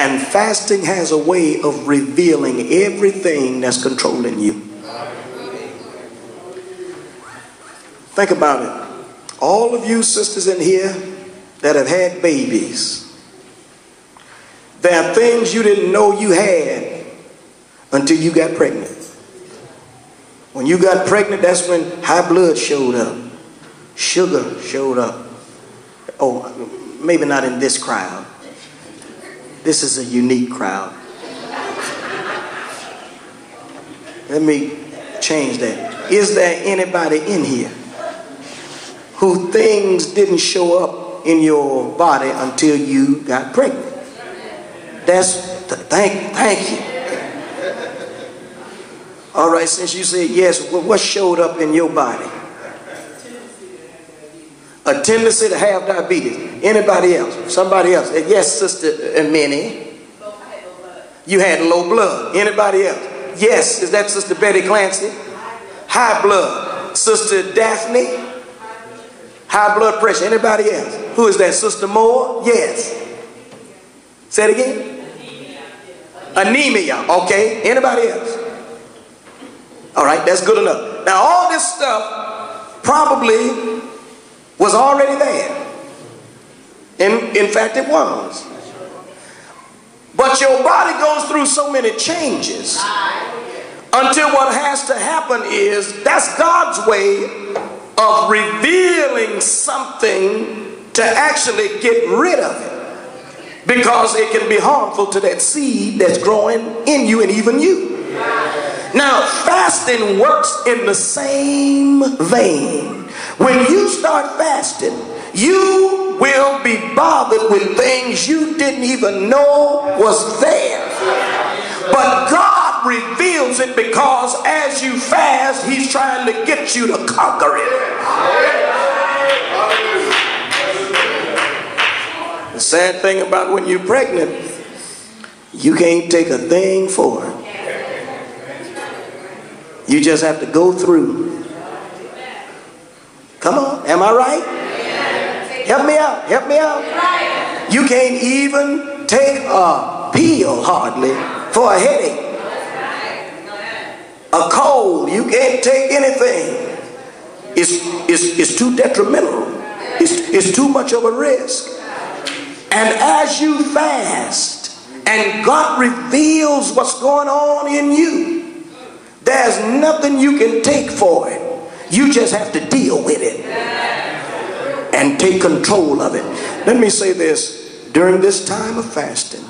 And fasting has a way of revealing everything that's controlling you. Think about it. All of you sisters in here that have had babies, there are things you didn't know you had until you got pregnant. When you got pregnant, that's when high blood showed up. Sugar showed up. Oh, maybe not in this crowd. This is a unique crowd. Let me change that. Is there anybody in here who things didn't show up in your body until you got pregnant? Thank you. All right, since you said yes, what showed up in your body? A tendency to have diabetes. Anybody else? Somebody else? Yes, Sister Minnie. You had low blood. Anybody else? Yes, is that Sister Betty Clancy? High blood. Sister Daphne? High blood pressure. Anybody else? Who is that? Sister Moore? Yes. Say it again. Anemia. Okay. Anybody else? All right, that's good enough. Now all this stuff probably was already there. In fact, it was. But your body goes through so many changes until what has to happen is, that's God's way of revealing something to actually get rid of it, because it can be harmful to that seed that's growing in you and even you. Now, fasting works in the same vein. When you start fasting, you will be bothered with things you didn't even know was there. But God reveals it, because as you fast, He's trying to get you to conquer it. The sad thing about when you're pregnant, you can't take a thing for it. You just have to go through. Come on, am I right? Help me out, help me out. You can't even take a pill hardly for a headache. A cold, you can't take anything. It's too detrimental. It's too much of a risk. And as you fast and God reveals what's going on in you, there's nothing you can take for it. You just have to deal with it and take control of it. Let me say this. During this time of fasting,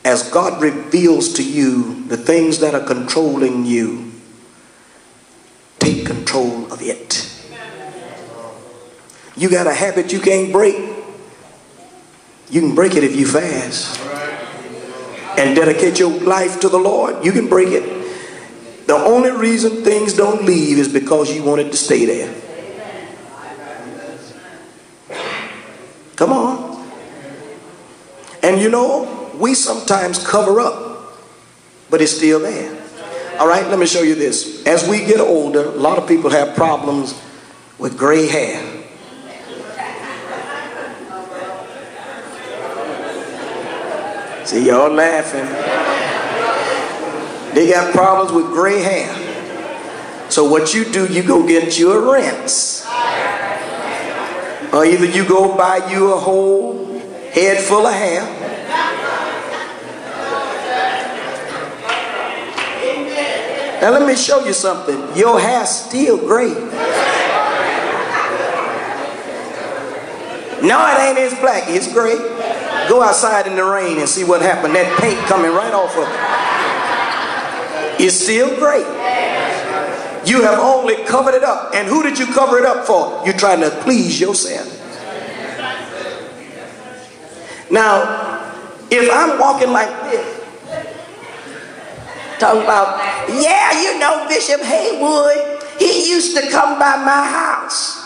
as God reveals to you the things that are controlling you, take control of it. You got a habit you can't break. You can break it if you fast and dedicate your life to the Lord. You can break it. The only reason things don't leave is because you want it to stay there. Come on. And you know, we sometimes cover up, but it's still there. All right, let me show you this. As we get older, a lot of people have problems with gray hair. See, y'all laughing. They got problems with gray hair. So what you do, you go get you a rinse. Or either you go buy you a whole head full of hair. Now let me show you something. Your hair's still gray. No, it ain't as black, it's gray. Go outside in the rain and see what happened. That paint coming right off of it. It's still gray. You have only covered it up. And who did you cover it up for? You're trying to please yourself. Now, if I'm walking like this, talking about, yeah, you know Bishop Haywood, he used to come by my house.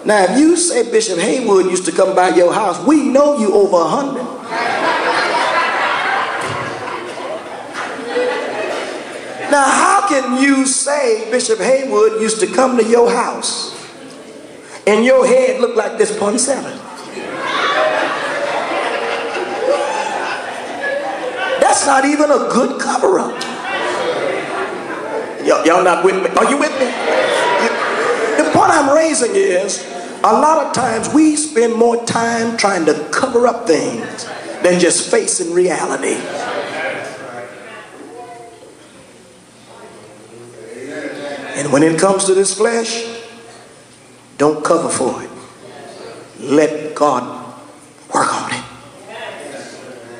Now, if you say Bishop Haywood used to come by your house, we know you over 100. Now, how can you say Bishop Haywood used to come to your house and your head looked like this poinsettia? That's not even a good cover-up. Y'all not with me? Are you with me? The point I'm raising is, a lot of times we spend more time trying to cover up things than just facing reality. And when it comes to this flesh, don't cover for it. Let God work on it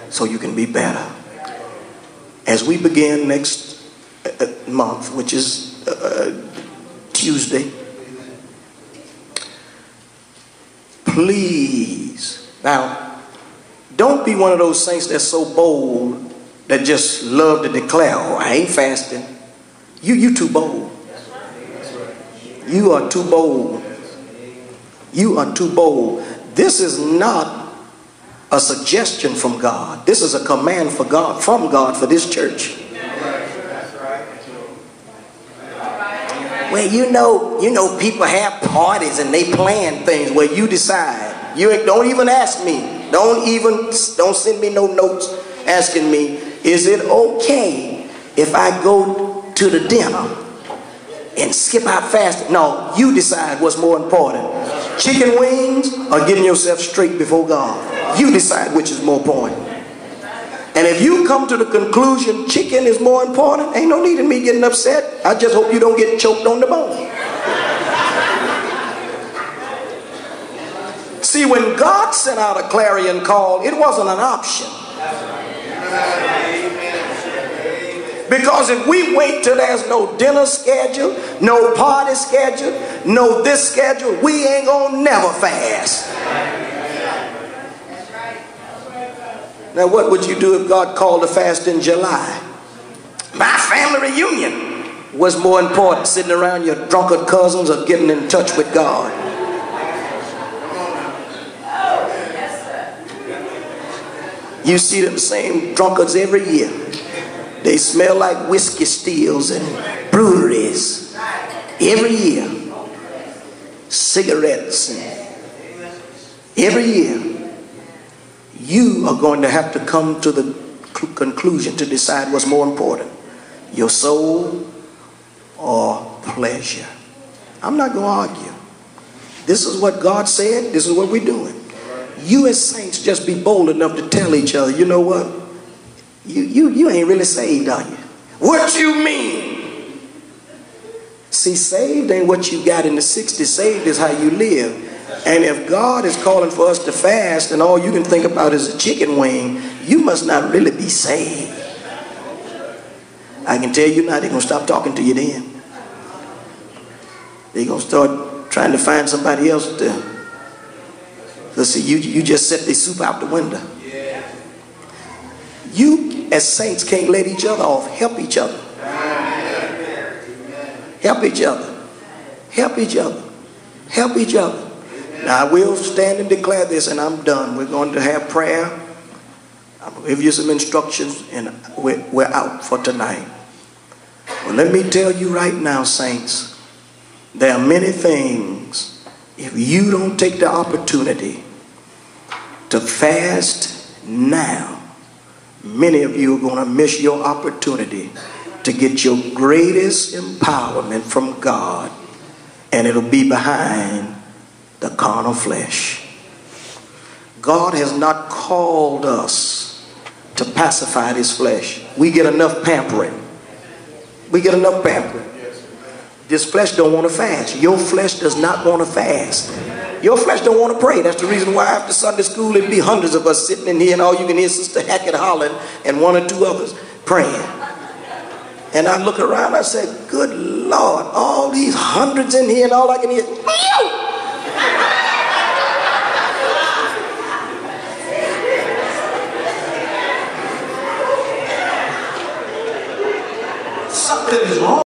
so you can be better. As we begin next month, which is Tuesday, please, now, don't be one of those saints that's so bold that just love to declare, oh, I ain't fasting. You too bold. You are too bold. You are too bold. This is not a suggestion from God. This is a command from God for this church. Well, you know, people have parties and they plan things where you decide. Don't even ask me. Don't send me no notes asking me, is it okay if I go to the dinner and skip out fasting? No, you decide what's more important. Chicken wings or getting yourself straight before God. You decide which is more important. And if you come to the conclusion chicken is more important, ain't no need in me getting upset. I just hope you don't get choked on the bone. See, when God sent out a clarion call, it wasn't an option. Because if we wait till there's no dinner schedule, no party schedule, no this schedule, we ain't gonna never fast. Now what would you do if God called a fast in July? My family reunion was more important, sitting around your drunkard cousins or getting in touch with God. You see them same drunkards every year. They smell like whiskey stills and breweries every year. Cigarettes and every year. You are going to have to come to the conclusion to decide what's more important, your soul or pleasure. I'm not going to argue. This is what God said. This is what we're doing. You as saints just be bold enough to tell each other, you know what? You ain't really saved, are you? What you mean? See, saved ain't what you got in the 60s. Saved is how you live. And if God is calling for us to fast and all you can think about is a chicken wing, you must not really be saved. I can tell you now, they're going to stop talking to you then. They're going to start trying to find somebody else to see, you just set the soup out the window. You as saints can't let each other off. Help each other. Help each other. Help each other. Help each other. Now I will stand and declare this and I'm done. We're going to have prayer. I'm going to give you some instructions and we're out for tonight. Well, let me tell you right now, saints, there are many things, if you don't take the opportunity to fast now, many of you are going to miss your opportunity to get your greatest empowerment from God, and it'll be behind the carnal flesh. God has not called us to pacify this flesh. We get enough pampering. We get enough pampering. This flesh don't want to fast. Your flesh does not want to fast. Your flesh don't want to pray. That's the reason why after Sunday school there'd be hundreds of us sitting in here and all you can hear is Sister Hackett hollering and one or two others praying. And I look around, I said, good Lord, all these hundreds in here and all I can hear is